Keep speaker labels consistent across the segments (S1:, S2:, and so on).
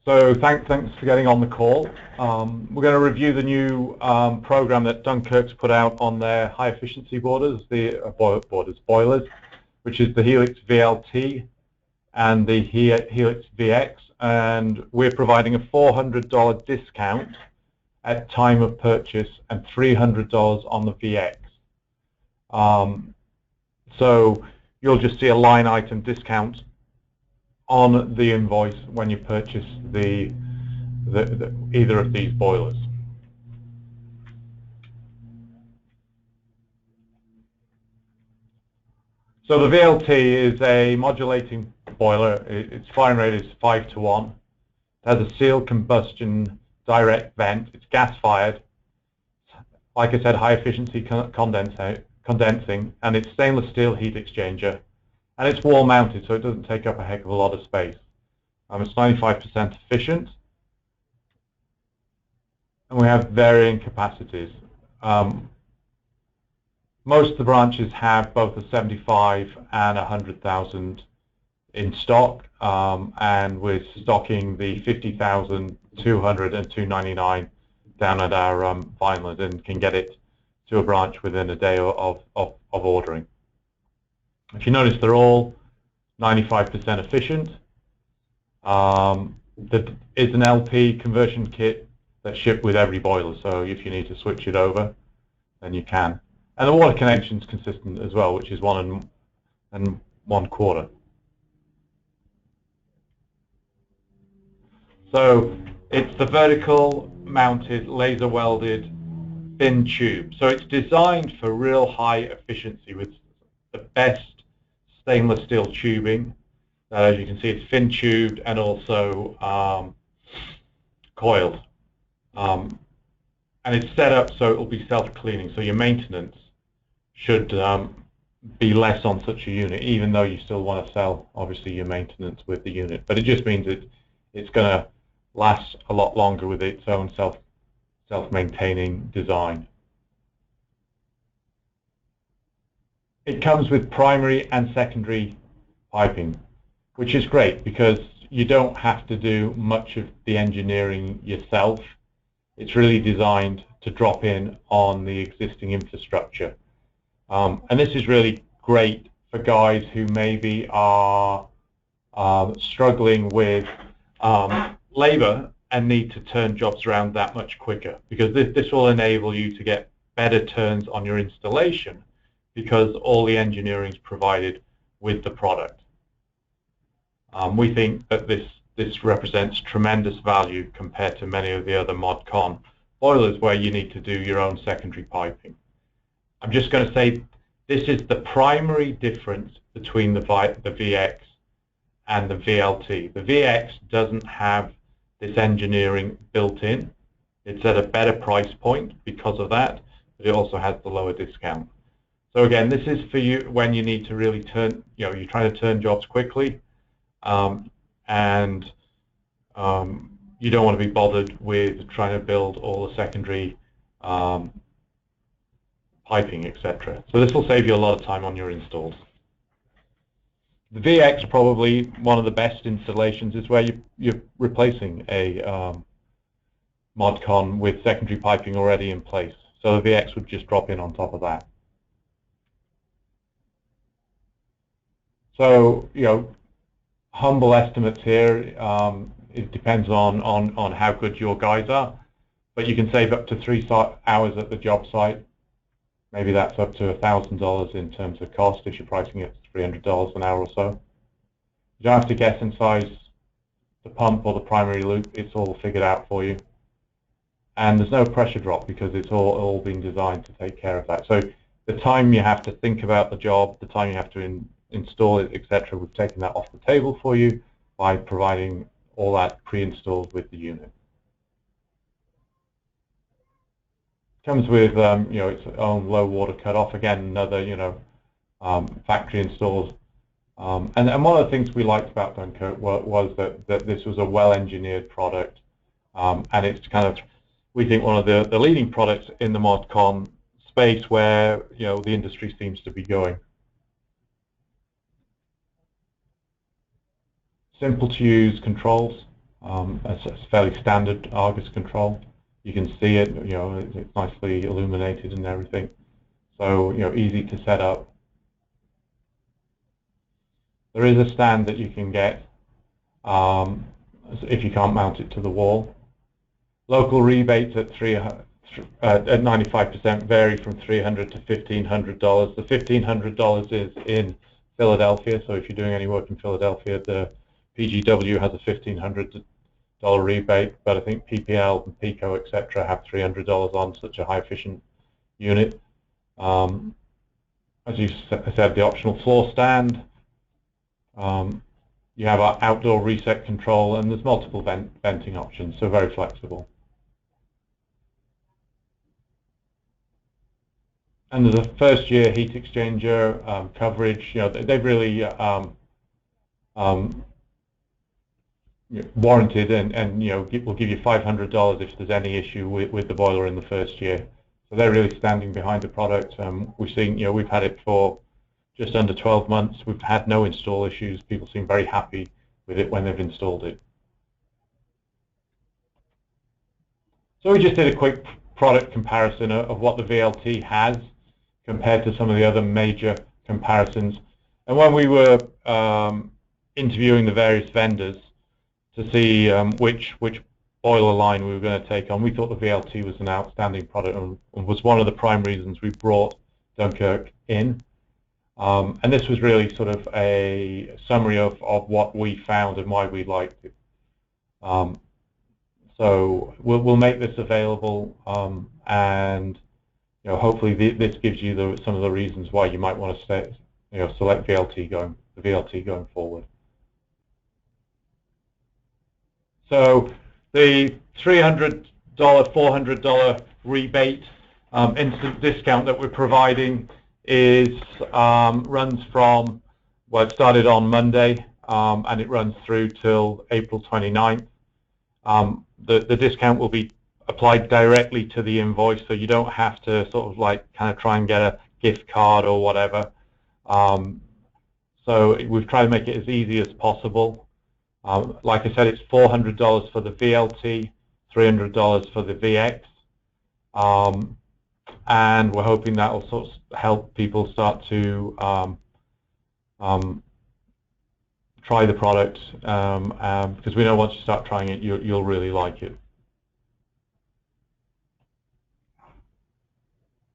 S1: So thanks for getting on the call. We're going to review the new program that Dunkirk's put out on their high efficiency boilers, which is the Helix VLT and the Helix VX, and we're providing a $400 discount at time of purchase and $300 on the VX. So you'll just see a line item discount on the invoice when you purchase either of these boilers. So the VLT is a modulating boiler. Its firing rate is 5:1. It has a sealed combustion direct vent. It's gas fired. Like I said, high efficiency condensing, and it's stainless steel heat exchanger. And it's wall mounted, so it doesn't take up a heck of a lot of space. It's 95% efficient. And we have varying capacities. Most of the branches have both a 75 and 100,000 in stock, and we're stocking the 50,000, 200, and 299 down at our Vineland, and can get it to a branch within a day of ordering. If you notice, they're all 95% efficient. There is an LP conversion kit that's shipped with every boiler, so if you need to switch it over, then you can. And the water connection is consistent as well, which is 1 1/4. So it's the vertical mounted laser welded thin tube. So it's designed for real high efficiency with the best stainless steel tubing. As you can see, it's fin tubed and also coiled. And it's set up so it will be self-cleaning, so your maintenance should be less on such a unit, even though you still want to sell, obviously, your maintenance with the unit. But it just means it's going to last a lot longer with its own self-maintaining design. It comes with primary and secondary piping, which is great because you don't have to do much of the engineering yourself. It's really designed to drop in on the existing infrastructure. And this is really great for guys who maybe are struggling with labor and need to turn jobs around that much quicker, because this will enable you to get better turns on your installation because all the engineering is provided with the product. We think that this represents tremendous value compared to many of the other ModCon boilers where you need to do your own secondary piping. I'm just going to say this is the primary difference between the VX and the VLT. The VX doesn't have this engineering built in. It's at a better price point because of that, but it also has the lower discount. So again, this is for you when you need to really turn, you're trying to turn jobs quickly, and you don't want to be bothered with trying to build all the secondary piping, etc. So this will save you a lot of time on your installs. The VX, probably one of the best installations, is where you're replacing a ModCon with secondary piping already in place. So the VX would just drop in on top of that. So, humble estimates here. It depends on how good your guys are, but you can save up to 3 hours at the job site. Maybe that's up to $1,000 in terms of cost if you're pricing it $300 an hour or so. You don't have to guess and size the pump or the primary loop. It's all figured out for you. And there's no pressure drop because it's all been designed to take care of that. So the time you have to think about the job, the time you have to install it, etc., we've taken that off the table for you by providing all that pre-installed with the unit. Comes with its own low water cutoff. Again, another factory installed. And one of the things we liked about Dunkirk was that this was a well-engineered product, and it's kind of, we think, one of the leading products in the ModCon space where the industry seems to be going. Simple to use controls. It's fairly standard Argus control. You can see it, it's nicely illuminated and everything. So, easy to set up. There is a stand that you can get if you can't mount it to the wall. Local rebates at 95% vary from $300 to $1,500. The $1,500 is in Philadelphia, so if you're doing any work in Philadelphia, the PGW has a $1,500 rebate, but I think PPL and Pico, etc., have $300 on such a high efficient unit. As you said, the optional floor stand. You have our outdoor reset control, and there's multiple venting options, so very flexible. And there's a first-year heat exchanger coverage. They've really warranted, and will give you $500 if there's any issue with the boiler in the first year. So they're really standing behind the product. We've seen, we've had it for just under 12 months. We've had no install issues. People seem very happy with it when they've installed it. So we just did a quick product comparison of what the VLT has compared to some of the other major comparisons. And when we were interviewing the various vendors to see which boiler line we were going to take on, we thought the VLT was an outstanding product and was one of the prime reasons we brought Dunkirk in. And this was really sort of a summary of what we found and why we liked it. So we'll make this available, and hopefully this gives you some of the reasons why you might want to select the VLT going forward. So the $300, $400 rebate instant discount that we're providing runs from, well, it started on Monday, and it runs through till April 29th. The discount will be applied directly to the invoice, so you don't have to sort of kind of try and get a gift card or whatever. So we've tried to make it as easy as possible. Like I said, it's $400 for the VLT, $300 for the VX, and we're hoping that will sort of help people start to try the product, because we know once you start trying it, you'll really like it.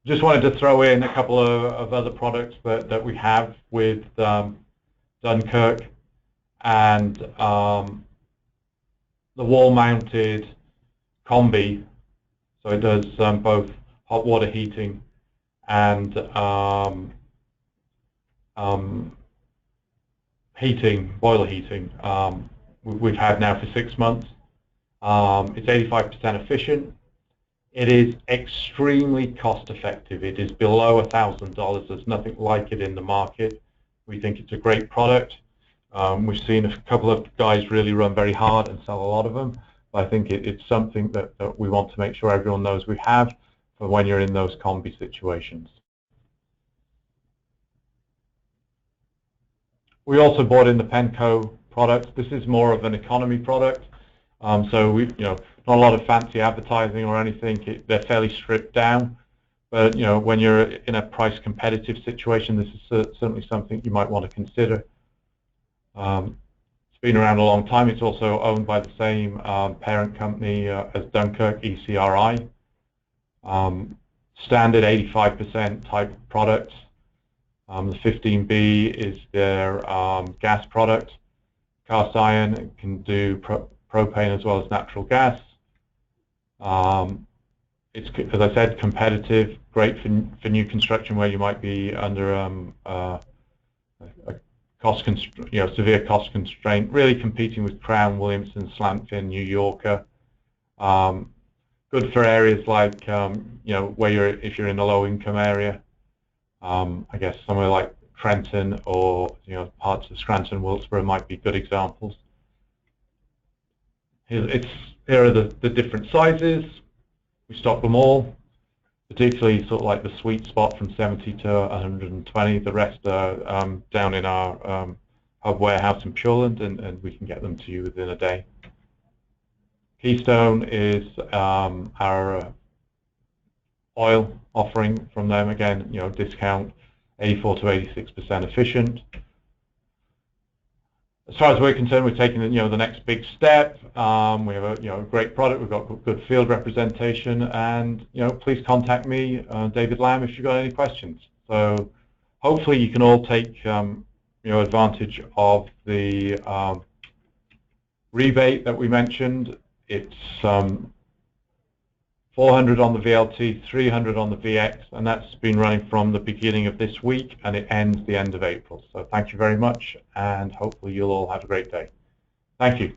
S1: Just wanted to throw in a couple of other products that we have with Dunkirk, and the wall-mounted combi, so it does both hot water heating and boiler heating. We've had now for 6 months. It's 85% efficient. It is extremely cost effective. It is below $1,000. There's nothing like it in the market. We think it's a great product. We've seen a couple of guys really run very hard and sell a lot of them. But I think it's something that we want to make sure everyone knows we have for when you're in those combi situations. We also bought in the Penco products. This is more of an economy product. So we've, not a lot of fancy advertising or anything. They're fairly stripped down. But when you're in a price competitive situation, this is certainly something you might want to consider. It's been around a long time. It's also owned by the same parent company as Dunkirk, ECRI. Standard 85% type products. The 15B is their gas product. Cast iron can do propane as well as natural gas. It's, as I said, competitive, great for new construction where you might be under a severe cost constraint. Really competing with Crown, Williamson, Slantfin, New Yorker. Good for areas like if you're in a low-income area. I guess somewhere like Trenton or parts of Scranton, Wilkesboro might be good examples. Here are the different sizes. We stock them all, particularly sort of like the sweet spot from 70 to 120. The rest are down in our hub warehouse in Pureland, and we can get them to you within a day. Keystone is our oil offering from them. Again, discount 84 to 86% efficient. As far as we're concerned, we're taking the next big step. We have a great product. We've got good field representation, and please contact me, David Lamb, if you've got any questions. So hopefully you can all take advantage of the rebate that we mentioned. It's 400 on the VLT, 300 on the VX, and that's been running from the beginning of this week, and it ends the end of April. So thank you very much, and hopefully you'll all have a great day. Thank you.